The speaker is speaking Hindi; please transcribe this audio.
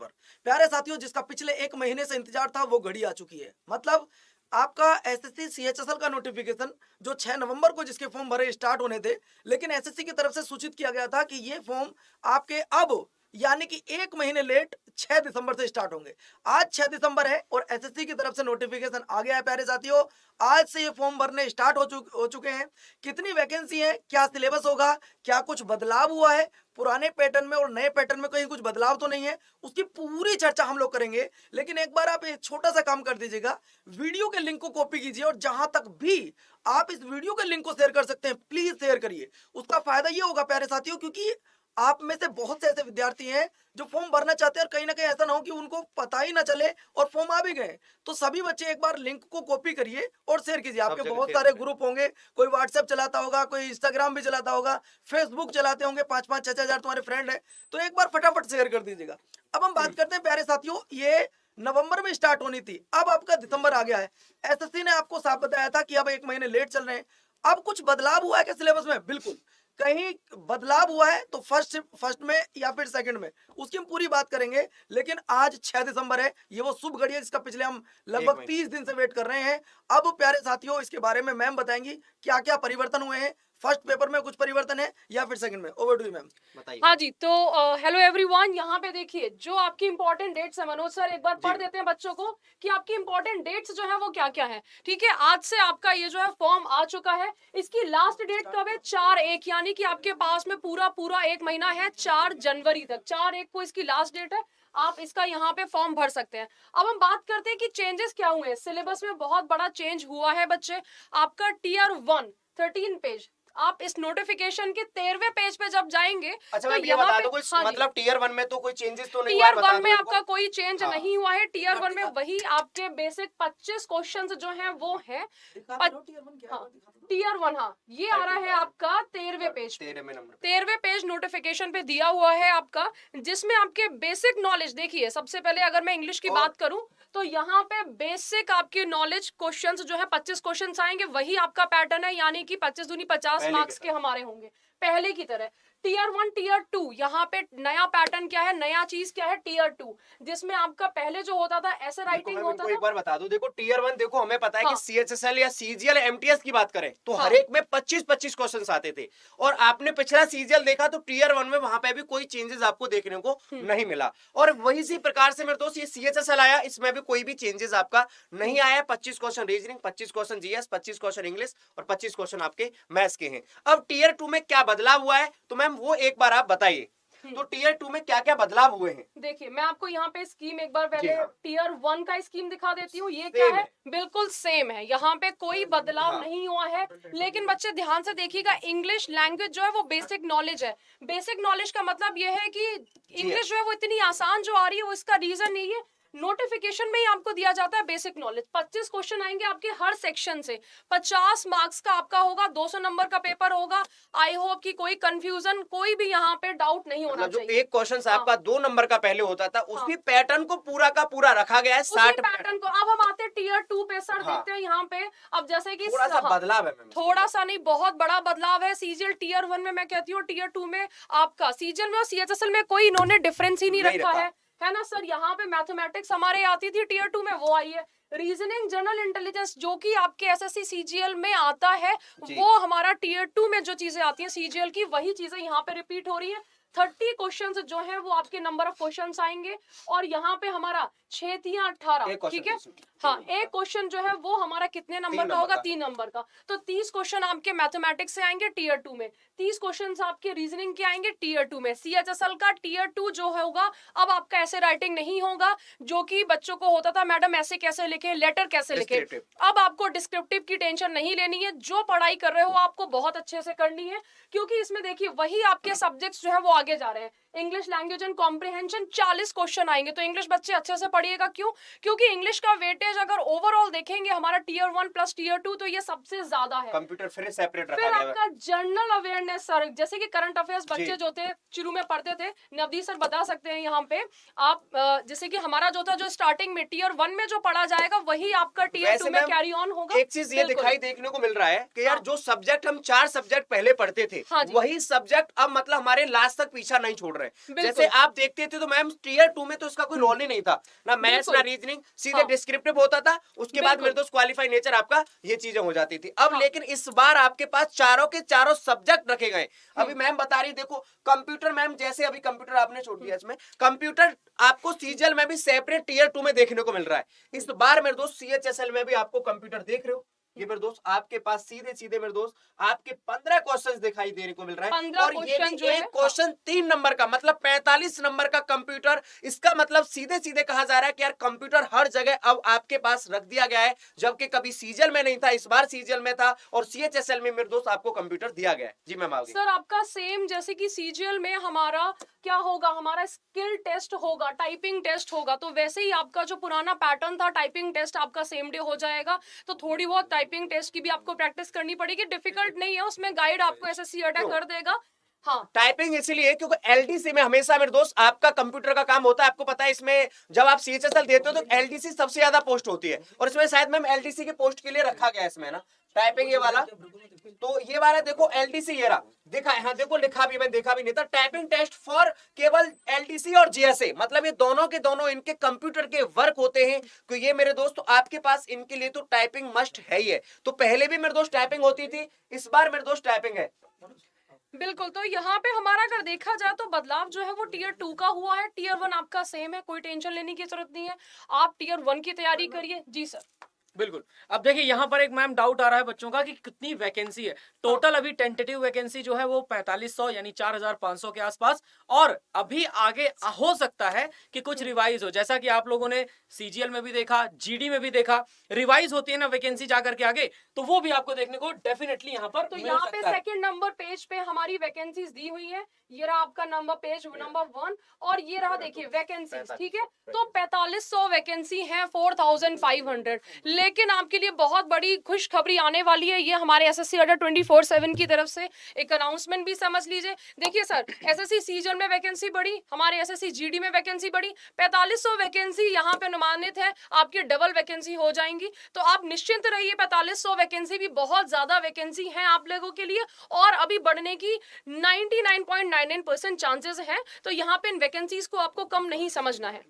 नंबर। प्यारे साथियों, जिसका पिछले 1 महीने से इंतजार था वो घड़ी आ चुकी है। मतलब आपका एसएससी सीएचएसएल का नोटिफिकेशन जो 6 नवंबर को जिसके फॉर्म भरे स्टार्ट होने थे, लेकिन एसएससी की तरफ से सूचित किया गया था कि ये फॉर्म आपके अब यानी कि 1 महीने लेट 6 दिसंबर से स्टार्ट होंगे। आज 6 दिसंबर है और एसएससी की तरफ से नोटिफिकेशन आ गया है। प्यारे साथियों, आज से ये फॉर्म भरने स्टार्ट हो चुके हैं। कितनी वैकेंसी है, क्या सिलेबस होगा, क्या कुछ बदलाव हुआ है, पुराने पैटर्न में और नए पैटर्न में कहीं कुछ बदलाव तो नहीं है, उसकी पूरी चर्चा हम लोग करेंगे। लेकिन एक बार आप एक छोटा सा काम कर दीजिएगा, वीडियो के लिंक को कॉपी कीजिए और जहां तक भी आप इस वीडियो के लिंक को शेयर कर सकते हैं प्लीज शेयर करिए। उसका फायदा ये होगा प्यारे साथियों, क्योंकि आप में से बहुत से ऐसे विद्यार्थी हैं जो फॉर्म भरना चाहते हैं और कहीं ना कहीं ऐसा ना हो कि उनको पता ही ना चले और फॉर्म आ भी गए। तो सभी बच्चे एक बार लिंक को कॉपी करिए और शेयर कीजिए। आपके बहुत सारे ग्रुप होंगे, कोई व्हाट्सएप चलाता होगा, कोई इंस्टाग्राम भी चलाता होगा, फेसबुक चलाते होंगे, 5-5, 6-6 हजार तुम्हारे फ्रेंड है, तो एक बार फटाफट शेयर कर दीजिएगा। अब हम बात करते हैं प्यारे साथियों, ये नवंबर में स्टार्ट होनी थी, अब आपका दिसंबर आ गया है। एसएससी ने आपको साफ बताया था कि अब 1 महीने लेट चल रहे हैं। अब कुछ बदलाव हुआ है क्या सिलेबस में? बिल्कुल कहीं बदलाव हुआ है तो फर्स्ट में या फिर सेकंड में, उसकी हम पूरी बात करेंगे। लेकिन आज 6 दिसंबर है, ये वो शुभ घड़ी है जिसका पिछले हम लगभग 30 दिन से वेट कर रहे हैं। अब प्यारे साथियों, इसके बारे में मैम बताएंगी क्या क्या परिवर्तन हुए हैं, फर्स्ट पेपर में कुछ परिवर्तन है या फिर सेकंड में। ओवर टू यू मैम, बताइए। हाँ जी, तो हेलो एवरीवन, यहाँ पे देखिए जो आपकी इंपॉर्टेंट डेट्स है, मनोज सर एक बार पढ़ देते हैं बच्चों को कि आपकी इंपॉर्टेंट डेट्स जो है वो क्या क्या है। ठीक है, आज से आपका ये जो है फॉर्म आ चुका है। इसकी लास्ट डेट कब है? 4/1, यानी कि आपके पास में पूरा 1 महीना है, 4 जनवरी तक। 4/1 को इसकी लास्ट डेट है, आप इसका यहाँ पे फॉर्म भर सकते हैं। अब हम बात करते हैं कि चेंजेस क्या हुए हैं। सिलेबस में बहुत बड़ा चेंज हुआ है बच्चे। आपका टीयर 1 13 पेज, आप इस नोटिफिकेशन के 13वें पेज पे जब जाएंगे, अच्छा, तो ये बता दो, हाँ, मतलब टीयर 1 में तो कोई चेंजेस तो नहीं हुआ है? टीयर 1 में आपका कोई चेंज नहीं हुआ है। टीयर 1 में वही आपके बेसिक 25 क्वेश्चंस जो हैं वो हैं। टीयर 1, हाँ, ये आ रहा है आपका 13वें पेज, 13वें पेज नोटिफिकेशन पे दिया हुआ है आपका, जिसमें आपके बेसिक नॉलेज देखिए। सबसे पहले अगर मैं इंग्लिश की बात करूं तो यहाँ पे बेसिक आपकी नॉलेज क्वेश्चंस जो है 25 क्वेश्चंस आएंगे, वही आपका पैटर्न है, यानी कि 25 दूनी 50 मार्क्स के हमारे होंगे पहले की तरह। टीयर 1 टीयर 2, यहाँ पे नया पैटर्न क्या है, नया चीज क्या है? टीयर 2, जिसमें आपका पहले जो होता था ऐसे राइटिंग होता था। एक बार बता दो, देखो टीयर 1 देखो हमें पता है कि सीएचएसएल या सीजीएल एमटीएस की बात करें तो हर एक में 25-25 क्वेश्चंस आते थे। और आपने पिछला सीजीएल देखा तो टीयर 1 में वहां पे भी कोई चेंजेस आपको देखने को नहीं मिला। और वही सी प्रकार से मेरे दोस्त ये सीएचएसएल आया, इसमें भी कोई भी चेंजेस आपका नहीं आया। 25 question reasoning, 25 question GS, 25 question English और 25 क्वेश्चन आपके मैथ्स के हैं। अब टीयर 2 में क्या बदलाव हुआ है तो मैम वो एक बार आप बताइए, तो टीयर 2 में क्या क्या बदलाव हुए हैं? देखिए, मैं आपको यहाँ पे स्कीम एक बार पहले टीयर 1 का स्कीम दिखा देती हूँ। ये क्या है? बिल्कुल सेम है, यहाँ पे कोई बदलाव नहीं हुआ है। लेकिन बच्चे ध्यान से देखिएगा, इंग्लिश लैंग्वेज जो है वो बेसिक नॉलेज है। बेसिक नॉलेज का मतलब ये है कि इंग्लिश जो है वो इतनी आसान जो आ रही है, वो इसका रीजन नहीं है, नोटिफिकेशन में ही आपको दिया जाता है बेसिक नॉलेज। 25 क्वेश्चन आएंगे आपके हर सेक्शन से, 50 मार्क्स का आपका होगा, 200 नंबर का पेपर होगा। आई होप कि कोई कंफ्यूजन, कोई भी यहाँ पे डाउट नहीं होना जो चाहिए। एक क्वेश्चन आपका 2 नंबर का पहले होता था, उसी पैटर्न को पूरा का पूरा रखा गया है, 60 पैटर्न को। अब हम आते हैं टीयर 2 पे सर, देखते हैं यहाँ पे। अब जैसे कि थोड़ा सा बदलाव है, थोड़ा सा नहीं, बहुत बड़ा बदलाव है। सीजीएल टीयर 1 में मैं कहती हूँ, टीयर 2 में आपका सीजीएल में और सीएचएसएल में कोई इन्होंने डिफरेंस ही नहीं रखा है ना सर। यहाँ पे मैथमेटिक्स हमारे आती थी टीयर 2 में, वो आई है। रीजनिंग, जनरल इंटेलिजेंस जो कि आपके एसएससी सीजीएल में आता है, वो हमारा टीयर 2 में जो चीजें आती है सीजीएल की, वही चीजें यहाँ पे रिपीट हो रही है। 30 क्वेश्चंस जो है वो आपके नंबर ऑफ क्वेश्चंस आएंगे। और यहाँ पे हमारा 6×18, ठीक है, हाँ, एक क्वेश्चन जो है वो हमारा कितने नंबर का होगा? 3 नंबर का। तो 30 क्वेश्चन आपके मैथमेटिक्स से आएंगे टीयर 2 में, 30 क्वेश्चन आपके रीजनिंग के आएंगे टीयर 2 में। सीएचएसएल का टीयर 2 जो होगा, अब आपका ऐसे राइटिंग नहीं होगा जो कि बच्चों को होता था, मैडम ऐसे कैसे लिखे, लेटर कैसे लिखे। अब आपको डिस्क्रिप्टिव की टेंशन नहीं लेनी है। जो पढ़ाई कर रहे हो आपको बहुत अच्छे से करनी है, क्योंकि इसमें देखिए वही आपके सब्जेक्ट्स जो है वो आगे जा रहे हैं। English language and comprehension 40 question आएंगे, तो इंग्लिश बच्चे अच्छे से पढ़िएगा। क्यों? क्योंकि इंग्लिश का वेटेज अगर ओवरऑल देखेंगे हमारा टीयर 1 प्लस टीयर 2, तो ये सबसे ज्यादा है। कंप्यूटर फिर सेपरेट रखा फिर गया है। आपका जनरल अवेयरनेस सर, जैसे कि करंट अफेयर्स बच्चे जो थे शुरू में पढ़ते थे, नवदीप सर बता सकते हैं यहाँ पे आप, जैसे कि हमारा जो था, जो स्टार्टिंग में टीयर 1 में जो पढ़ा जाएगा वही आपका टीयर 2 में कैरी ऑन होगा। एक चीज ये दिखाई देखने को मिल रहा है कि यार जो सब्जेक्ट हम 4 सब्जेक्ट पहले पढ़ते थे, वही सब्जेक्ट अब मतलब हमारे लास्ट तक तक पीछा नहीं छोड़ रहे। बिल्कुल। जैसे आप देखते थे तो मैम टीयर 2 में तो इसका कोई रोल ही नहीं था, ना मैथ्स ना बिल्कुल। रीजनिंग, सीधे हाँ। डिस्क्रिप्टिव होता था, उसके बाद बिल्कुल। मेरे दोस्त क्वालिफाई नेचर आपका ये चीजें हो जाती थी। अब हाँ। लेकिन इस बार आपके पास चारों के चारों सब्जेक्ट रखे गए। अभी मैम बता रही देखो कंप्यूटर, मैम जैसे अभी कंप्यूटर आपने छोड़ दिया, इसमें कंप्यूटर आपको सीजीएल में भी सेपरेट टीयर 2 में देखने को मिल रहा है। इस बार मेरे दोस्त सीएचएसएल में भी आपको कंप्यूटर देख रहे हो, ये मेरे दोस्त आपके पास सीधे सीधे मेरे दोस्त आपके 15 क्वेश्चंस दिखाई देने को मिल रहा है। 15 और ये क्वेश्चन भी जो है, एक क्वेश्चन 3 नंबर का, मतलब 45 नंबर का कंप्यूटर। इसका मतलब सीधे सीधे कहा जा रहा है कि यार कंप्यूटर हर जगह अब आपके पास रख दिया गया है, जबकि कभी सीजीएल में नहीं था, इस बार सीजीएल में था और सीएचएसएल में मेरे दोस्त आपको कंप्यूटर दिया गया है। जी मैम आगे। सर आपका सेम जैसे कि सीजीएल में हमारा क्या होगा, हमारा स्किल टेस्ट होगा, टाइपिंग टेस्ट होगा, तो वैसे ही आपका जो पुराना पैटर्न था टाइपिंग टेस्ट आपका सेम डे हो जाएगा। तो थोड़ी बहुत टाइपिंग टेस्ट की भी आपको प्रैक्टिस करनी पड़ेगी, डिफिकल्ट नहीं है, उसमें गाइड आपको एसएससी अटैक कर देगा। हाँ, टाइपिंग इसीलिए क्योंकि एलडीसी में हमेशा मेरे दोस्त आपका कंप्यूटर का काम होता है। आपको पता है इसमें जब आप सीएचएसएल देते हो तो एलडीसी सबसे ज्यादा पोस्ट होती है, और इसमें शायद मैम एलडीसी के पोस्ट के लिए रखा गया है इसमें ना टाइपिंग ये वाला। तो ये वाला देखो एलडीसी ये रहा, दिखा है, हाँ देखो लिखा भी, मैं देखा भी नहीं था, टाइपिंग टेस्ट फॉर केवल एलडीसी और जीएसए, मतलब ये दोनों के दोनों इनके कंप्यूटर के वर्क होते हैं। तो ये मेरे दोस्त तो आपके पास इनके लिए तो टाइपिंग मस्ट है ही है। तो पहले भी मेरे दोस्त टाइपिंग होती थी, इस बार मेरे दोस्त टाइपिंग है। बिल्कुल। तो यहाँ पे हमारा अगर देखा जाए तो बदलाव जो है वो टीयर 2 का हुआ है, टीयर 1 आपका सेम है, कोई टेंशन लेने की जरूरत नहीं है, आप टीयर 1 की तैयारी करिए। जी सर। बिल्कुल। अब देखिए यहाँ पर एक मैम डाउट आ रहा है बच्चों का कि कितनी वैकेंसी है। टोटल अभी टेंटेटिव वैकेंसी जो है वो 4500 यानी 4500 के आसपास, और अभी आगे हो सकता है कि कुछ रिवाइज हो, जैसा कि आप लोगों ने सीजीएल में भी देखा, जीडी में भी देखा, रिवाइज होती है ना वैकेंसी जाकर के आगे, तो वो भी आपको देखने को डेफिनेटली यहाँ पर तो मिल यहाँ पे सकता है। सेकंड नंबर पेज पे हमारी वैकेंसीज दी हुई है, ये रहा आपका नंबर पेज नंबर 1, और ये रहा देखिए वैकेंसीज, ठीक है। तो 4500 वैकेंसी है, 4500। लेकिन आपके लिए बहुत बड़ी खुशखबरी आने वाली है, ये हमारे एसएससी अड्डा 24/7 की तरफ से एक अनाउंसमेंट भी समझ लीजिए। देखिए सर, एसएससी सीजन में वैकेंसी बढ़ी, हमारे एसएससी जीडी में वैकेंसी बढ़ी, 4500 वैकेंसी यहाँ पे अनुमानित है, आपकी डबल वैकेंसी हो जाएंगी। तो आप निश्चिंत रहिए, 4500 वैकेंसी भी बहुत ज्यादा वैकेंसी है आप लोगों के लिए, और अभी बढ़ने की 99.99% चांसेस हैं। तो यहाँ पे इन वैकेंसीज को आपको कम नहीं समझना है।